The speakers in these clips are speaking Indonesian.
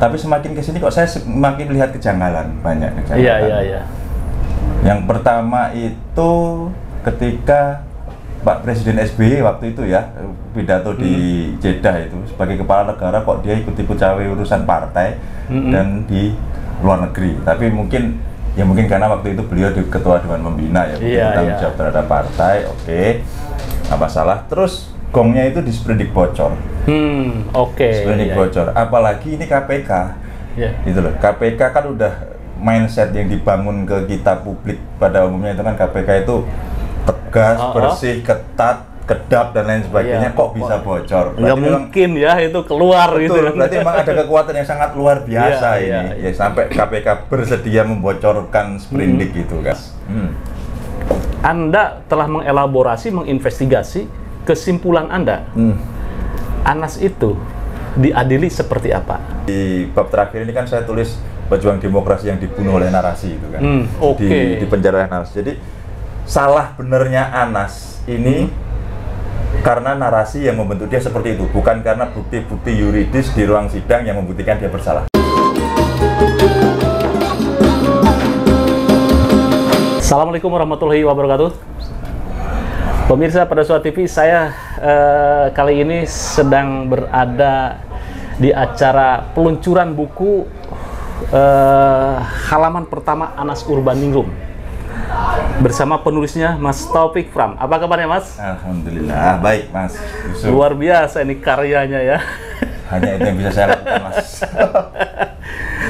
Tapi semakin kesini kok saya semakin lihat kejanggalan, banyak kejanggalan. Iya. Yang pertama itu ketika Pak Presiden SBY waktu itu ya pidato di Jeddah itu sebagai kepala negara kok dia ikut-ikut cawe urusan partai dan di luar negeri. Tapi mungkin karena waktu itu beliau di ketua Dewan Pembina ya, bertanggung jawab terhadap partai. Oke, nggak masalah. Terus gongnya itu di sprindik bocor. Sprindik bocor. Apalagi ini KPK. Gitu loh. KPK kan udah mindset yang dibangun ke kita publik pada umumnya itu kan KPK itu tegas, bersih, ketat, kedap dan lain sebagainya. Kok bisa bocor? Nggak mungkin ya itu keluar. Betul, gitu. Berarti memang ada kekuatan yang sangat luar biasa ini. Ya sampai KPK bersedia membocorkan sprindik itu kan. Anda telah mengelaborasi, menginvestigasi, kesimpulan Anda, Anas itu diadili seperti apa? Di bab terakhir ini kan saya tulis pejuang demokrasi yang dibunuh oleh narasi itu kan. Di penjara oleh narasi. Jadi salah benernya Anas ini karena narasi yang membentuk dia seperti itu, bukan karena bukti-bukti yuridis di ruang sidang yang membuktikan dia bersalah. Assalamualaikum warahmatullahi wabarakatuh. Pemirsa Pada TV, saya kali ini sedang berada di acara peluncuran buku halaman pertama Anas Urbaningrum bersama penulisnya Mas Taufik Fram. Apa kabarnya Mas? Alhamdulillah baik Mas Yusuf. Luar biasa ini karyanya ya. Hanya itu yang bisa saya lakukan Mas.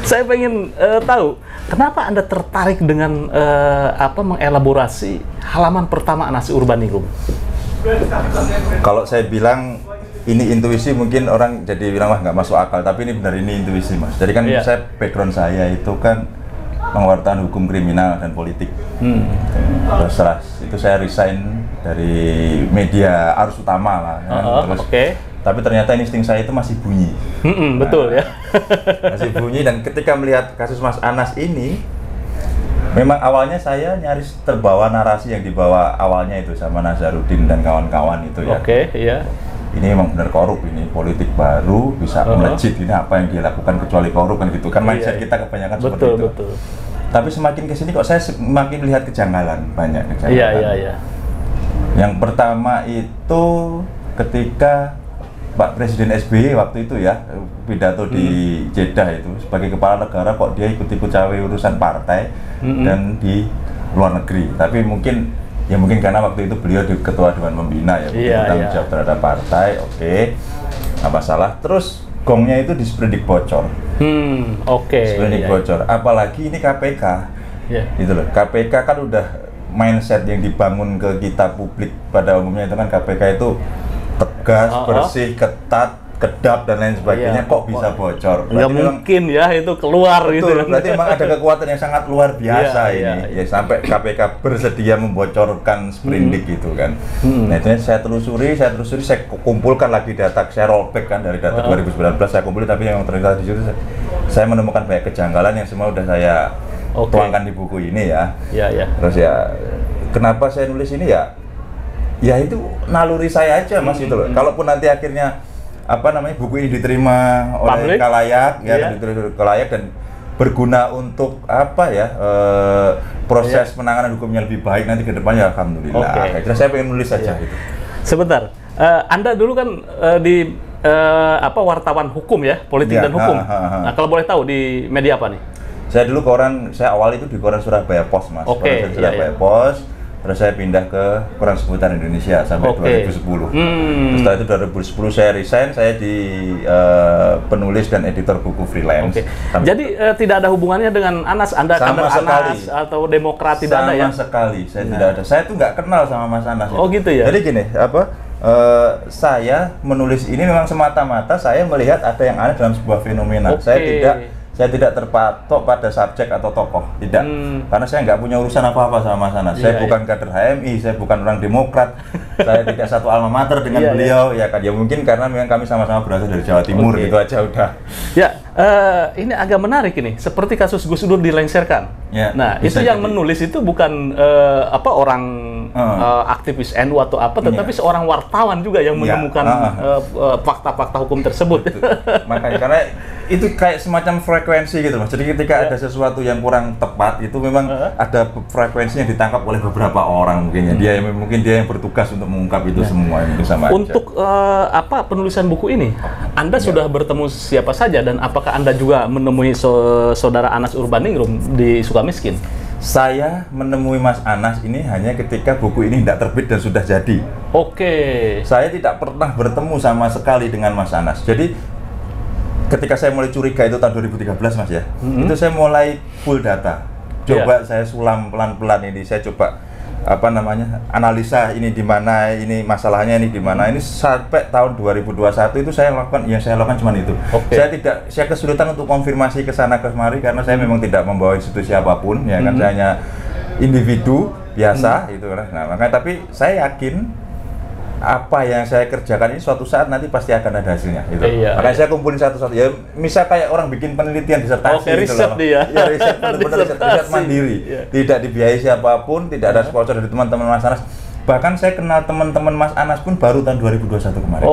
Saya pengen tahu kenapa Anda tertarik dengan mengelaborasi halaman pertama Anas Urbaningrum. Kalau saya bilang ini intuisi, mungkin orang jadi bilang wah nggak masuk akal, tapi ini benar, ini intuisi Mas. Jadi kan saya background saya itu kan pengawasan hukum kriminal dan politik. Terus itu saya resign dari media arus utama lah. Terus, tapi ternyata insting saya itu masih bunyi. Betul ya. Masih bunyi, dan ketika melihat kasus Mas Anas ini, memang awalnya saya nyaris terbawa narasi yang dibawa awalnya itu sama Nazarudin dan kawan-kawan itu ya. Ini memang benar korup, ini politik baru bisa melejit, ini apa yang dia lakukan kecuali korup kan gitu kan, mindset kita kebanyakan seperti itu. Tapi semakin kesini kok saya semakin lihat kejanggalan, banyak kejanggalan. Yang pertama itu ketika Pak Presiden SBY waktu itu ya pidato di Jeddah itu sebagai kepala negara kok dia ikut-ikut cawe urusan partai dan di luar negeri. Tapi mungkin karena waktu itu beliau di ketua Dewan Pembina ya, bertanggung jawab terhadap partai. Nggak masalah. Terus gongnya itu di sprindik bocor. Sprindik bocor. Apalagi ini KPK. Gitu loh. KPK kan udah mindset yang dibangun ke kita publik pada umumnya itu kan KPK itu tegas, bersih, ketat, kedap dan lain sebagainya. Kok bisa bocor? Nggak mungkin ya itu keluar. Betul, berarti memang ada kekuatan yang sangat luar biasa ini. Ya sampai KPK bersedia membocorkan sprindik itu kan. Nah itu saya telusuri, saya kumpulkan lagi data, saya rollback kan dari data 2019 saya kumpulin, tapi yang ternyata di situ saya menemukan banyak kejanggalan yang semua udah saya tuangkan di buku ini ya. Terus ya kenapa saya nulis ini ya itu naluri saya aja Mas itu loh. Kalaupun nanti akhirnya buku ini diterima oleh kalayak diterima kalayak dan berguna untuk proses penanganan hukumnya lebih baik nanti ke depannya, alhamdulillah. Akhirnya saya pengen nulis saja gitu. Sebentar, Anda dulu kan di wartawan hukum ya, politik dan hukum. Nah, kalau boleh tahu di media apa nih? Saya dulu saya awal itu di koran Surabaya Post Mas. Surabaya Post. Terus saya pindah ke koran Seputar Indonesia sampai 2010. Terus setelah itu 2010 saya resign, saya di penulis dan editor buku freelance. Jadi tidak ada hubungannya dengan Anas, Anda kader Anas atau Demokrat tidak ada ya? Sama sekali, saya tidak ada. Saya tuh nggak kenal sama Mas Anas. Gitu ya? Jadi gini, saya menulis ini memang semata-mata saya melihat ada yang aneh dalam sebuah fenomena. Saya tidak terpatok pada subjek atau tokoh, tidak. Karena saya nggak punya urusan apa-apa sama Mas Anas. Saya bukan kader HMI, saya bukan orang Demokrat, saya tidak satu alma mater dengan beliau, ya kan. Ya mungkin karena memang kami sama-sama berasal dari Jawa Timur, gitu aja udah. Ya, Ini agak menarik ini, seperti kasus Gus Dur dilengsarkan. Ya, nah, itu yang menulis itu bukan orang aktivis NU atau apa, tetapi seorang wartawan juga yang menemukan fakta-fakta hukum tersebut. Makanya karena itu kayak semacam frekuensi gitu, Mas. Jadi ketika ada sesuatu yang kurang tepat, itu memang ada frekuensi yang ditangkap oleh beberapa orang mungkin ya. Mungkin dia yang bertugas untuk mengungkap itu semua yang sama. Untuk penulisan buku ini, Anda sudah bertemu siapa saja dan apakah Anda juga menemui saudara Anas Urbaningrum di Sukamiskin? Saya menemui Mas Anas ini hanya ketika buku ini tidak terbit dan sudah jadi. Oke. Saya tidak pernah bertemu sama sekali dengan Mas Anas. Jadi ketika saya mulai curiga itu tahun 2013, Mas ya, itu saya mulai full data. Coba saya sulam pelan-pelan ini, saya coba analisa ini di mana, ini masalahnya ini di mana. Ini sampai tahun 2021 itu saya lakukan cuma itu. Saya kesulitan untuk konfirmasi ke sana kemari karena saya memang tidak membawa institusi apapun, ya kan, saya hanya individu biasa gitu kan. Nah, makanya tapi saya yakin apa yang saya kerjakan ini suatu saat nanti pasti akan ada hasilnya gitu. Makanya saya kumpulin satu-satu ya, misal kayak orang bikin penelitian disertasi gitu riset loh. Dia. Ya, riset benar-benar riset mandiri. Tidak dibiayai siapapun, tidak ada sponsor dari teman-teman Mas Anas. Bahkan saya kenal teman-teman Mas Anas pun baru tahun 2021 kemarin.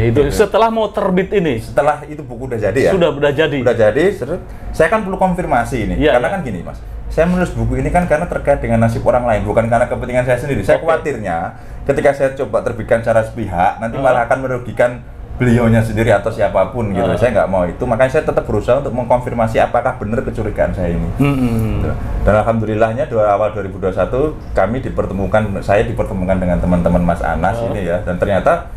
Itu setelah mau terbit ini. Setelah itu buku udah jadi ya. Sudah jadi. Udah jadi, saya kan perlu konfirmasi ini. Karena kan gini, Mas. Saya menulis buku ini kan karena terkait dengan nasib orang lain, bukan karena kepentingan saya sendiri. Saya khawatirnya ketika saya coba terbitkan secara sepihak, nanti malah akan merugikan beliaunya sendiri atau siapapun gitu. Saya nggak mau itu, makanya saya tetap berusaha untuk mengkonfirmasi apakah benar kecurigaan saya ini. Gitu. Dan alhamdulillahnya awal 2021 saya dipertemukan dengan teman-teman Mas Anas ini ya, dan ternyata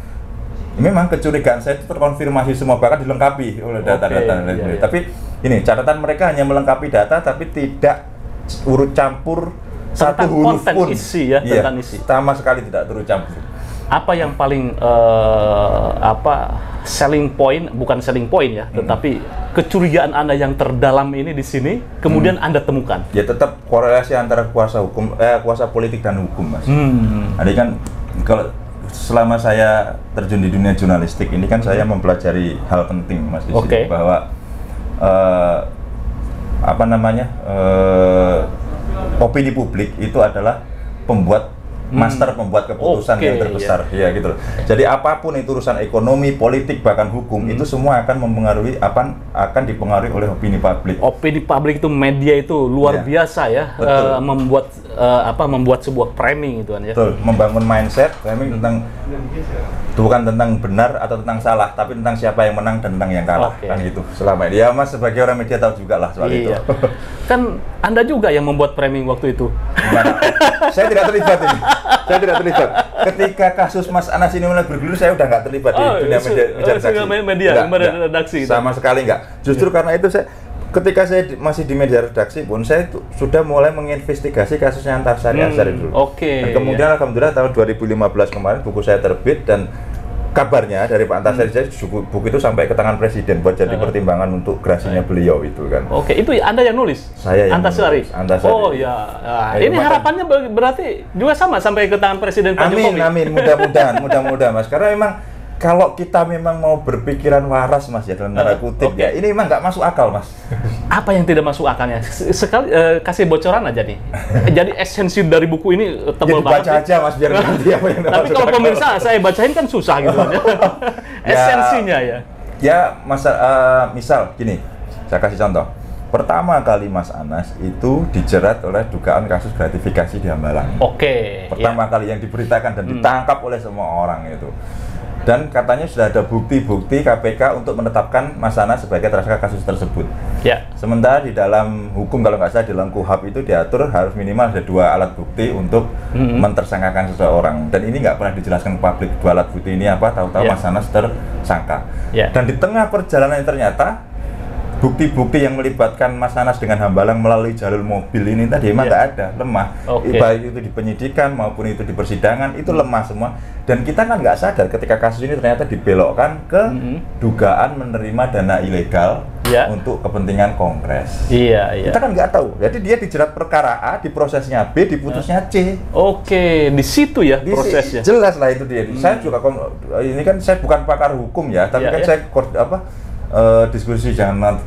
memang kecurigaan saya itu terkonfirmasi semua, bahkan dilengkapi oleh data-data. Tapi ini catatan mereka hanya melengkapi data, tapi tidak urut campur satu huruf pun. Isi ya, tentang isi. Sama sekali tidak turut campur. Apa yang paling selling point, bukan selling point ya, tetapi kecurigaan Anda yang terdalam ini di sini kemudian Anda temukan? Ya tetap korelasi antara kuasa politik dan hukum, Mas. Jadi kan kalau selama saya terjun di dunia jurnalistik ini kan saya mempelajari hal penting, Mas, di sini bahwa opini publik itu adalah master pembuat keputusan yang terbesar, ya gitu. Jadi apapun itu urusan ekonomi, politik, bahkan hukum, itu semua akan dipengaruhi oleh opini publik. Opini publik itu media itu luar biasa ya, membuat sebuah framing itu kan ya. Betul, membangun mindset, framing tentang bukan tentang benar atau tentang salah, tapi tentang siapa yang menang dan tentang yang kalah, kan gitu. Selama ini ya, Mas, sebagai orang media tahu juga lah soal itu. Kan Anda juga yang membuat framing waktu itu. Saya tidak terlibat ini. Saya tidak terlibat. Ketika kasus Mas Anas ini mulai bergulir, saya udah nggak terlibat di dunia media redaksi. Sama sekali nggak. Justru karena itu ketika saya masih di media redaksi pun, saya sudah mulai menginvestigasi kasusnya Antasari Azhari dulu. Dan kemudian alhamdulillah tahun 2015 kemarin buku saya terbit, dan kabarnya dari Pak Antasari buku itu sampai ke tangan Presiden buat jadi pertimbangan untuk gerasinya beliau itu kan. Itu Anda yang nulis? Saya yang Antasari. Oh ya, ini harapannya berarti juga sama sampai ke tangan Presiden Pak Jokowi. Amin, mudah-mudahan Mas. Karena memang kalau kita memang mau berpikiran waras, Mas, ya dalam tanda kutip ya, ini memang nggak masuk akal, Mas. Apa yang tidak masuk akalnya? Kasih bocoran aja nih. Jadi esensi dari buku ini tebal banget. Baca aja, Mas, biar nanti apa yang tapi kalau pemirsa saya bacain kan susah gitu. Esensinya ya. Ya, misal gini, saya kasih contoh. Pertama kali Mas Anas itu dijerat oleh dugaan kasus gratifikasi di Hambalang. Pertama kali yang diberitakan dan ditangkap oleh semua orang itu. Dan katanya sudah ada bukti-bukti KPK untuk menetapkan Mas Anas sebagai tersangka kasus tersebut. Sementara di dalam hukum, kalau nggak salah di dalam KUHP itu diatur harus minimal ada 2 alat bukti untuk mentersangkakan seseorang. Dan ini nggak pernah dijelaskan ke publik 2 alat bukti ini apa, tahu-tahu Mas Anas tersangka. Dan di tengah perjalanan ternyata bukti-bukti yang melibatkan Mas Anas dengan Hambalang melalui jalur mobil ini tadi emang nggak ada, lemah. Baik itu di penyidikan maupun itu di persidangan itu lemah semua. Dan kita kan nggak sadar ketika kasus ini ternyata dibelokkan ke dugaan menerima dana ilegal untuk kepentingan kongres. Kita kan nggak tahu. Jadi dia dijerat perkara A, diprosesnya B, diputusnya C. Di situ ya prosesnya. Jelas lah itu dia. Saya juga ini kan saya bukan pakar hukum ya, tapi kan saya diskusi dengan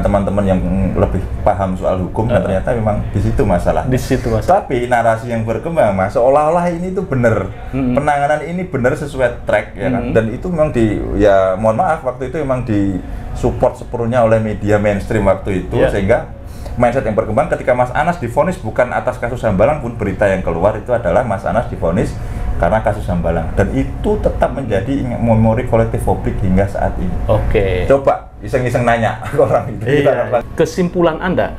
teman-teman yang lebih paham soal hukum dan ternyata memang di situ masalah. Di situ masalah. Tapi narasi yang berkembang Mas, seolah-olah ini itu benar. Penanganan ini benar sesuai track ya kan. Dan itu memang ya mohon maaf waktu itu memang disupport sepenuhnya oleh media mainstream waktu itu sehingga mindset yang berkembang ketika Mas Anas divonis bukan atas kasus Hambalang pun berita yang keluar itu adalah Mas Anas divonis karena kasus Hambalang dan itu tetap menjadi memori kolektif publik hingga saat ini. Oke. Coba iseng-iseng nanya orang itu. Iya. Kesimpulan Anda,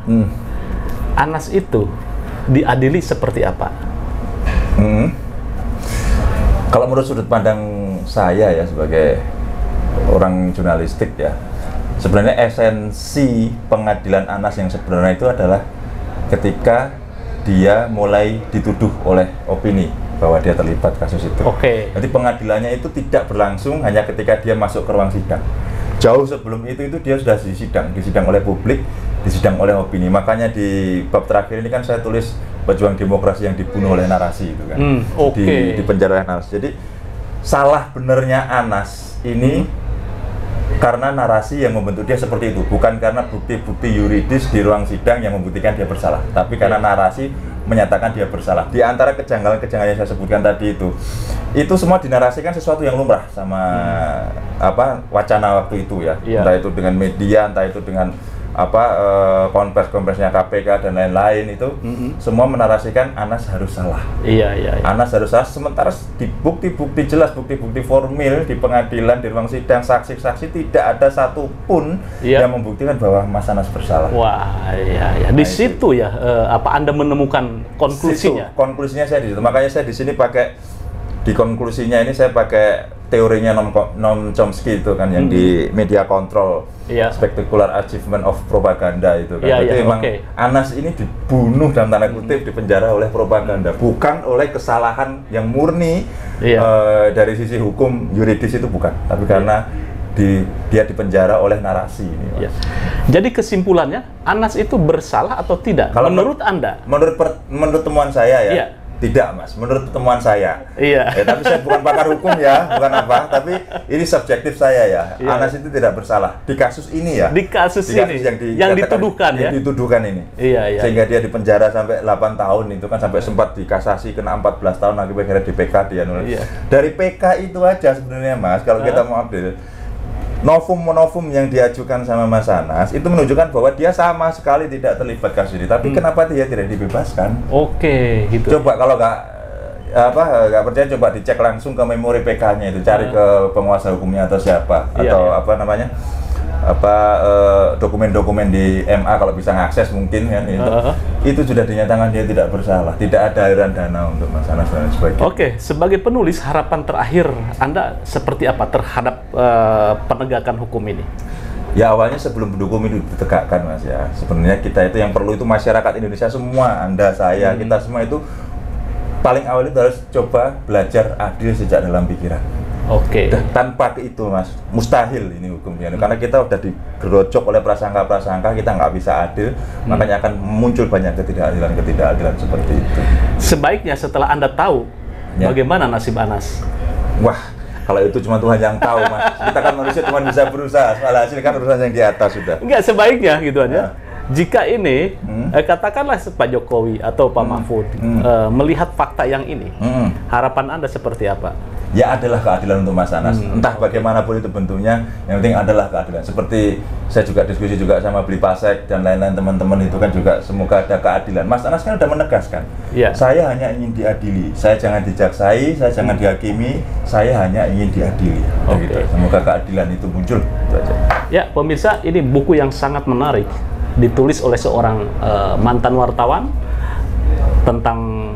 Anas itu diadili seperti apa? Kalau menurut sudut pandang saya ya sebagai orang jurnalistik ya, sebenarnya esensi pengadilan Anas yang sebenarnya itu adalah ketika dia mulai dituduh oleh opini bahwa dia terlibat kasus itu. Oke. Jadi pengadilannya itu tidak berlangsung hanya ketika dia masuk ke ruang sidang. Jauh sebelum itu dia sudah disidang oleh publik, disidang oleh opini. Makanya di bab terakhir ini kan saya tulis pejuang demokrasi yang dibunuh oleh narasi itu kan. Di penjara oleh narasi. Jadi salah benernya Anas ini karena narasi yang membentuk dia seperti itu, bukan karena bukti-bukti yuridis di ruang sidang yang membuktikan dia bersalah, tapi karena narasi menyatakan dia bersalah. Di antara kejanggalan-kejanggalan yang saya sebutkan tadi itu semua dinarasikan sesuatu yang lumrah sama wacana waktu itu ya. Entah itu dengan media, entah itu dengan konferensinya KPK dan lain-lain itu semua menarasikan Anas harus salah. Iya. Anas harus salah, sementara di bukti-bukti jelas, bukti-bukti formil di pengadilan, di ruang sidang, saksi-saksi tidak ada satupun yang membuktikan bahwa Mas Anas bersalah. Wah, iya. Di situ ya, apa Anda menemukan konklusinya? Konklusinya saya di situ. Makanya saya di sini di konklusinya ini saya pakai teorinya Noam Chomsky itu kan yang di media control, spectacular achievement of propaganda itu kan. Jadi memang Anas ini dibunuh dalam tanda kutip, dipenjara oleh propaganda, bukan oleh kesalahan yang murni dari sisi hukum yuridis itu bukan, tapi karena dia dipenjara oleh narasi ini. Jadi kesimpulannya Anas itu bersalah atau tidak? Kalau menurut Anda? Menurut temuan saya ya. Tidak Mas, menurut temuan saya. Tapi saya bukan pakar hukum ya, bukan apa. Tapi ini subjektif saya ya. Anas itu tidak bersalah di kasus ini ya. Di kasus ini yang dituduhkan ya. Dituduhkan ini. Sehingga dia dipenjara sampai 8 tahun itu kan, sampai sempat dikasasi kena 14 tahun akibatnya di PK dia nulis. Dari PK itu aja sebenarnya Mas, kalau kita mau update novum yang diajukan sama Mas Anas itu menunjukkan bahwa dia sama sekali tidak terlibat kasus ini. Tapi kenapa dia tidak dibebaskan? Gitu. Coba kalau nggak percaya, coba dicek langsung ke memori PK-nya itu, cari ke penguasa hukumnya atau siapa atau dokumen-dokumen di MA kalau bisa ngakses mungkin kan itu sudah dinyatakan dia tidak bersalah, tidak ada aliran dana untuk Mas Anas dan sebagainya. Sebagai penulis, harapan terakhir Anda seperti apa terhadap penegakan hukum ini? Ya awalnya sebelum hukum ini ditegakkan Mas ya, sebenarnya kita itu yang perlu itu masyarakat Indonesia semua, Anda, saya, kita semua itu paling awal itu harus coba belajar adil sejak dalam pikiran. Tanpa itu Mas, mustahil ini hukum karena kita udah digerojok oleh prasangka-prasangka, kita nggak bisa adil, makanya akan muncul banyak ketidakadilan seperti itu. Sebaiknya setelah Anda tahu bagaimana nasib Anas? Wah, kalau itu cuma Tuhan yang tahu Mas. Kita kan manusia cuma bisa berusaha, soal hasil kan urusan yang di atas sudah. Enggak, sebaiknya gitu aja. Jika ini, katakanlah Pak Jokowi atau Pak Mahfud melihat fakta yang ini, harapan Anda seperti apa? Ya adalah keadilan untuk Mas Anas, entah bagaimanapun itu bentuknya, yang penting adalah keadilan. Seperti saya juga diskusi juga sama Beli Pasek dan lain-lain teman-teman itu kan juga semoga ada keadilan. Mas Anas kan udah menegaskan, saya hanya ingin diadili, saya jangan dijaksai, saya jangan dihakimi, saya hanya ingin diadili. Gitu. Semoga keadilan itu muncul. Itu aja. Ya pemirsa, ini buku yang sangat menarik, ditulis oleh seorang mantan wartawan tentang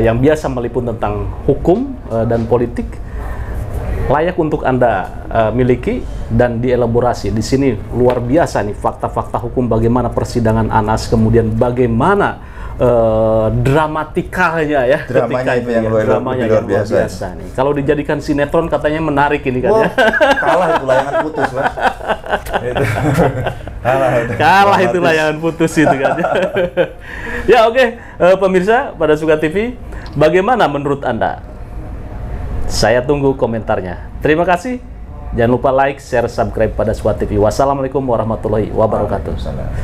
yang biasa meliput tentang hukum dan politik, layak untuk Anda miliki dan dielaborasi. Di sini luar biasa nih fakta-fakta hukum, bagaimana persidangan Anas, kemudian bagaimana dramatikanya ya, dramanya itu yang luar biasa nih. Kalau dijadikan sinetron katanya menarik ini kan ya. Kalah itu layangan putus Mas. Kalah itu layangan putus itu kan. Ya pemirsa pada Suka TV, bagaimana menurut Anda? Saya tunggu komentarnya. Terima kasih Jangan lupa like, share, subscribe pada SWAT TV. Wassalamualaikum warahmatullahi wabarakatuh.